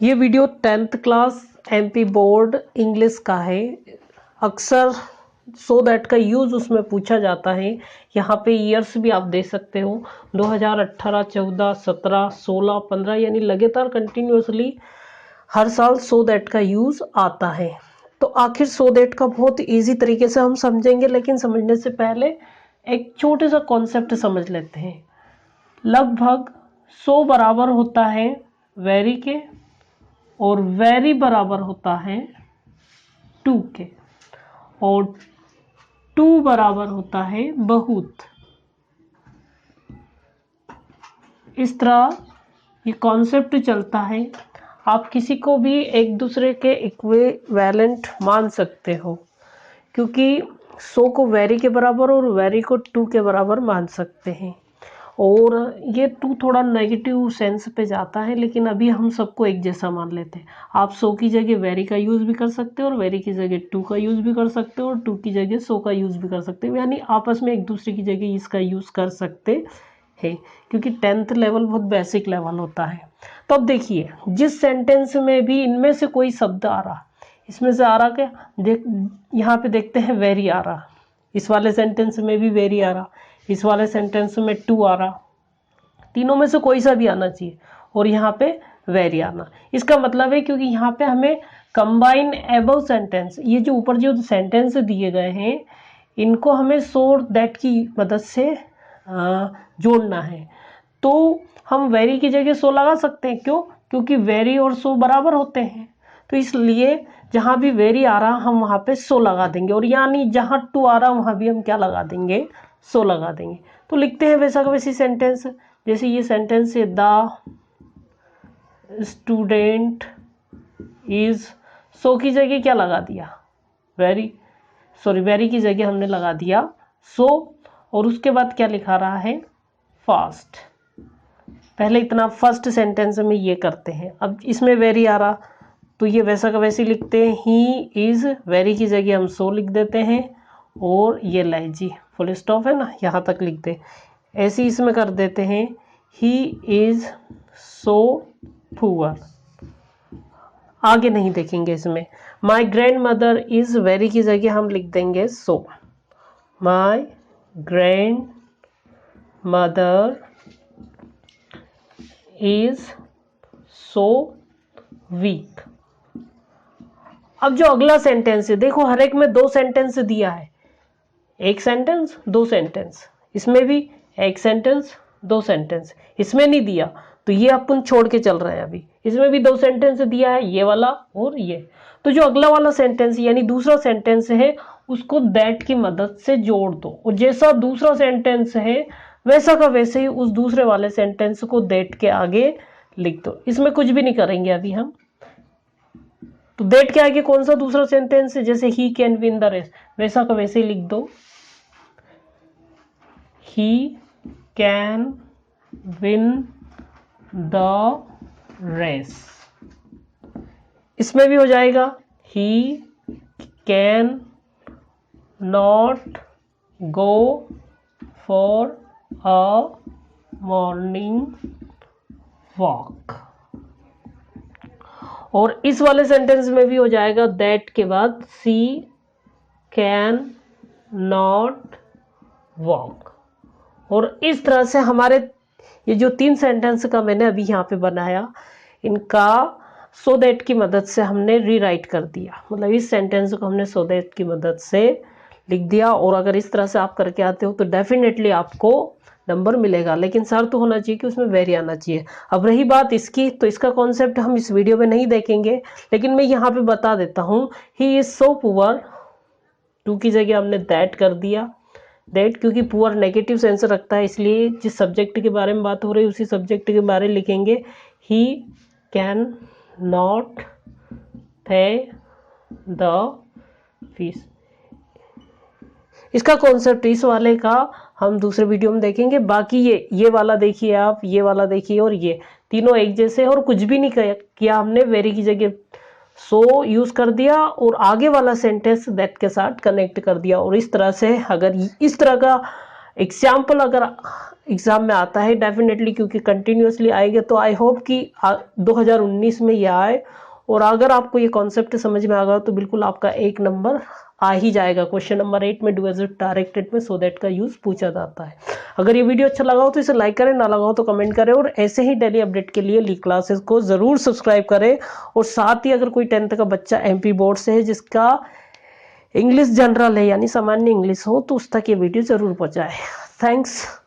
ये video 10th class MP board English का है। अक्सर सो दैट का यूज़ उसमें पूछा जाता है। यहाँ पे ईयर्स भी आप दे सकते हो 2018, 14, 17, 16, 15 यानी लगातार कंटिन्यूसली हर साल सो दैट का यूज़ आता है। तो आखिर सो दैट का बहुत इजी तरीके से हम समझेंगे, लेकिन समझने से पहले एक छोटे सा कॉन्सेप्ट समझ लेते हैं। लगभग 100 बराबर होता है वेरी के और वेरी बराबर होता है 2 के और 2 बराबर होता है बहुत। इस तरह ये कॉन्सेप्ट चलता है। आप किसी को भी एक दूसरे के इक्विवेलेंट मान सकते हो, क्योंकि 100 को वेरी के बराबर और वेरी को 2 के बराबर मान सकते हैं। और ये 2 थोड़ा नेगेटिव सेंस पे जाता है, लेकिन अभी हम सबको एक जैसा मान लेते हैं। आप 100 की जगह वेरी का यूज़ भी कर सकते हो और वेरी की जगह 2 का यूज़ भी कर सकते हो और 2 की जगह 100 का यूज़ भी कर सकते हो, यानी आपस में एक दूसरे की जगह इसका यूज़ कर सकते हैं, क्योंकि 10th लेवल बहुत बेसिक लेवल होता है। तो अब देखिए, जिस सेंटेंस में भी इनमें से कोई शब्द आ रहा, इसमें से आ रहा क्या, यहाँ पे देखते हैं वेरी आ रहा, इस वाले सेंटेंस में भी वेरी आ रहा, इस वाले सेंटेंस में 2 आ रहा, तीनों में से कोई सा भी आना चाहिए और यहाँ पे वेरी आना। इसका मतलब है क्योंकि यहाँ पे हमें कंबाइन एबव सेंटेंस, ये जो ऊपर जो सेंटेंस दिए गए हैं इनको हमें सो दैट की मदद से जोड़ना है। तो हम वेरी की जगह 100 लगा सकते हैं। क्यों? क्योंकि वेरी और 100 बराबर होते हैं। तो इसलिए जहाँ भी वेरी आ रहा हम वहाँ पे 100 लगा देंगे, और यानी जहाँ 2 आ रहा वहाँ भी हम क्या लगा देंगे, 100 लगा देंगे। तो लिखते हैं वैसा का वैसी सेंटेंस। जैसे ये सेंटेंस है, द स्टूडेंट इज, 100 की जगह क्या लगा दिया, वेरी की जगह हमने लगा दिया 100, और उसके बाद क्या लिखा रहा है, फास्ट। पहले इतना फर्स्ट सेंटेंस में ये करते हैं। अब इसमें वेरी आ रहा तो ये वैसा का वैसे लिखते हैं, ही इज, वेरी की जगह हम 100 लिख देते हैं और ये लहजी फुल स्टॉप है ना, यहाँ तक लिखते हैं। ऐसे ही इसमें कर देते हैं, ही इज सो पुअर, आगे नहीं देखेंगे इसमें। My grand mother is, very की जगह हम लिख देंगे 100, my grand mother is so weak. अब जो अगला सेंटेंस है, देखो हर एक में 2 सेंटेंस दिया है, एक सेंटेंस 2 सेंटेंस, इसमें भी एक सेंटेंस 2 सेंटेंस, इसमें नहीं दिया तो ये अपन छोड़ के चल रहे हैं। अभी इसमें भी 2 सेंटेंस दिया है, ये वाला और ये। तो जो अगला वाला सेंटेंस यानी दूसरा सेंटेंस है उसको दैट की मदद से जोड़ दो, और जैसा दूसरा सेंटेंस है वैसा का वैसे ही उस दूसरे वाले सेंटेंस को दैट के आगे लिख दो। इसमें कुछ भी नहीं करेंगे अभी हम। तो दैट के आगे कौन सा दूसरा सेंटेंस है, जैसे he can win the race, वैसा का वैसे ही लिख दो, he can win the race. इसमें भी हो जाएगा, he can not go for a morning walk. और इस वाले सेंटेंस में भी हो जाएगा, दैट के बाद सी कैन नॉट वॉक। और इस तरह से हमारे ये जो 3 सेंटेंस का मैंने अभी यहाँ पे बनाया, इनका सो दैट की मदद से हमने रीराइट कर दिया, मतलब इस सेंटेंस को हमने सो दैट की मदद से लिख दिया। और अगर इस तरह से आप करके आते हो तो डेफिनेटली आपको नंबर मिलेगा, लेकिन शर्त तो होना चाहिए कि उसमें वेरी आना चाहिए। अब रही बात इसकी, तो इसका कॉन्सेप्ट हम इस वीडियो में नहीं देखेंगे, लेकिन मैं यहाँ पे बता देता हूँ, ही इज सो पुअर, 2 की जगह हमने दैट कर दिया। दैट क्योंकि पुअर नेगेटिव सेंस रखता है, इसलिए जिस सब्जेक्ट के बारे में बात हो रही है उसी सब्जेक्ट के बारे में लिखेंगे, ही कैन नॉट पे द फीस। इसका कॉन्सेप्ट इस वाले का हम दूसरे वीडियो में देखेंगे। बाकी ये वाला देखिए आप, ये वाला देखिए, और ये तीनों एक जैसे, और कुछ भी नहीं किया हमने, वेरी की जगह 100 यूज कर दिया और आगे वाला सेंटेंस दैट के साथ कनेक्ट कर दिया। और इस तरह से अगर इस तरह का एग्जाम्पल अगर एग्ज़ाम में आता है डेफिनेटली, क्योंकि कंटिन्यूसली आएगा। तो आई होप कि 2019 में ये आए। और अगर आपको ये कॉन्सेप्ट समझ में आ गया तो बिल्कुल आपका 1 नंबर आ ही जाएगा क्वेश्चन नंबर 8 में, डू एज इट डायरेक्टेड में, सो दैट का यूज़ पूछा जाता है। अगर ये वीडियो अच्छा लगा हो तो इसे लाइक करें, ना लगा हो तो कमेंट करें, और ऐसे ही डेली अपडेट के लिए ली क्लासेस को ज़रूर सब्सक्राइब करें। और साथ ही अगर कोई 10th का बच्चा MP बोर्ड से है जिसका इंग्लिश जनरल है यानी सामान्य इंग्लिश हो, तो उस तक ये वीडियो ज़रूर पहुँचाए। थैंक्स।